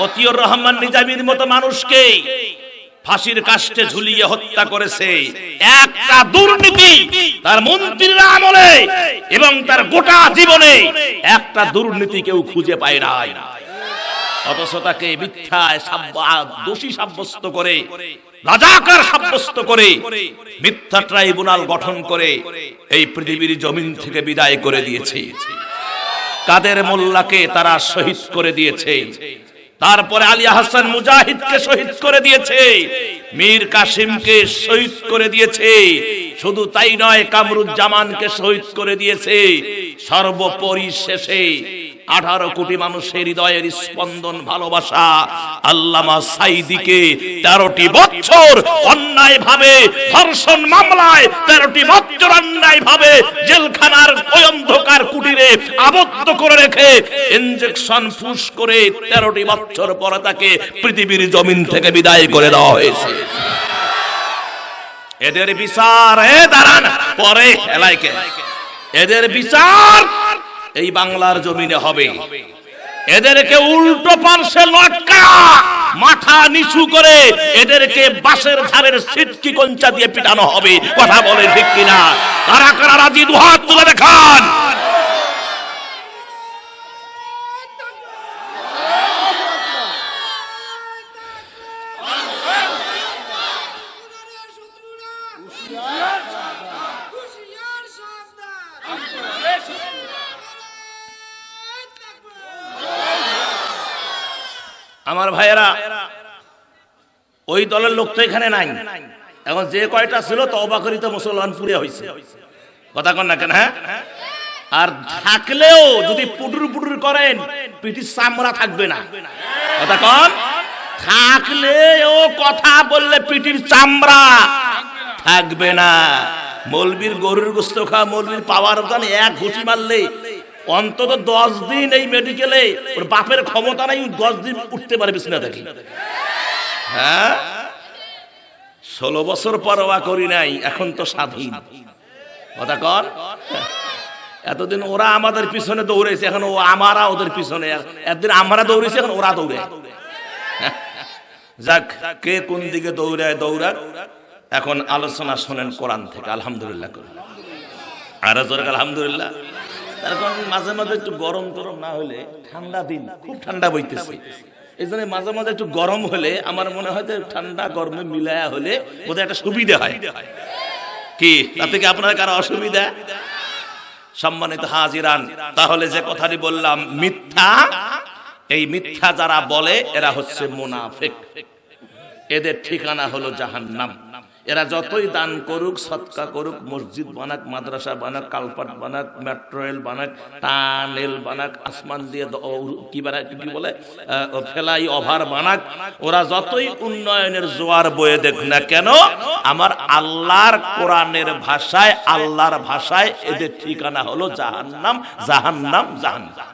মতিউর রহমান নিজামীর মতো মানুষকে ফাঁসির কাস্টে ঝুলিয়ে হত্যা করেছে। একটা দুর্নীতি তার মন্ত্রীর আমলে এবং তার গোটা জীবনে একটা দুর্নীতি কেউ খুঁজে পায় নাই। অথচ তাকে মিথ্যায় দোষী সাব্যস্ত করে, রাজাকার সাব্যস্ত করে, মিথ্যা ট্রাইব্যুনাল গঠন করে এই পৃথিবীর জমিন থেকে বিদায় করে দিয়েছে। কাদের মোল্লাকে তারা শহীদ করে দিয়েছে, তারপরে আলী হাসান মুজাহিদকে শহীদ করে দিয়েছে, মীর কাসিমকে শহীদ করে দিয়েছে, শুধু তাই নয় কামরুজ্জামানকে শহীদ করে দিয়েছে। সর্বোপরি শেষে 18 কোটি মানুষের হৃদয়ের স্পন্দন ভালোবাসা আল্লামা সাঈদীকে 13টি বছর অন্যায় ভাবে ধর্ষণ মামলায় 13টি বছর অন্যায় ভাবে জেলখানার ওই অন্ধকার কুটিরে আবদ্ধ করে রেখে ইনজেকশন পুশ করে 13টি বছর পরে তাকে পৃথিবীর জমিন থেকে বিদায় করে দেওয়া হয়েছে। এদের বিচার দাঁড়ান পরে এলাইকে, এদের বিচার এই বাংলার জমিনে হবে। এদেরকে উল্টো পার্শ্বে লটকা মাথা নিচু করে এদেরকে বাঁশের ধারের সিটকি কঞ্চা দিয়ে পিটানো হবে। কথা বলে ঠিক কিনা? কারা কারা রাজি দুহাত তুলে দেখান। আমার ভাইয়েরা, ওই দলের লোক তো এখানে নাই। এখন যে কয়টা ছিল তওবা করি তো মুসলমান পুরে হয়েছে। কথা কন না কেন? হ্যাঁ, আর থাকলেও যদি পুডুর পুডুর করেন পিঠির চামড়া থাকবে না। কথা কন, থাকলেও কথা বললে পিঠির চামড়া থাকবে না। মৌলবীর গরুর গোস্ত খাওয়া, মৌলবীর পাওয়ার গান এক ঘুষি মারলে অন্তত 10 দিন এই মেডিকেলে ওর বাপের ক্ষমতা নাই, 10 দিন উঠতে পারে বিছানা থেকে। হ্যাঁ, 16 বছর পরোয়া করি নাই, এখন তো স্বাধীন। কথা কর, এতদিন ওরা আমাদের পিছনে দৌড়েছে, এখন ও আমরা ওদের পিছনে। একদিন আমরা দৌড়েছি, এখন ওরা দৌড়ে। যাক, কে কোন দিকে দৌড়ায় দৌড়াক। এখন আলোচনা শোনেন কোরআন থেকে। আলহামদুলিল্লাহ, আর জোরে আলহামদুলিল্লাহ। তার কারণ মাঝে মাঝে একটু গরম টরম না হলে, ঠান্ডা দিন খুব ঠান্ডা বইতেছে, এই জন্য মাঝে মাঝে একটু গরম হলে আমার মনে হয় ঠান্ডা গরমে মিলায়া হলে বোধহয় একটা সুবিধা হয়। কি তাতে কি আপনার কারো অসুবিধা? সম্মানিত হাজিরান, তাহলে যে কথাটি বললাম মিথ্যা, এই মিথ্যা যারা বলে এরা হচ্ছে মুনাফিক। এদের ঠিকানা হলো জাহান্নাম। এরা যতই দান করুক, সদকা করুক, মসজিদ বানাক, মাদ্রাসা বানাক, কালপাট বানাক, মেট্রো রেল বানাক, টানেল বানাক, আসমান দিয়ে কি বানাক, কি বলে ফেলাই ওভার বানাক, ওরা যতই উন্নয়নের জোয়ার বয়ে দেখ না কেন, আমার আল্লাহর কোরআনের ভাষায়, আল্লাহর ভাষায় এদের ঠিকানা হলো জাহান্নাম, জাহান্নাম, জাহান্নাম।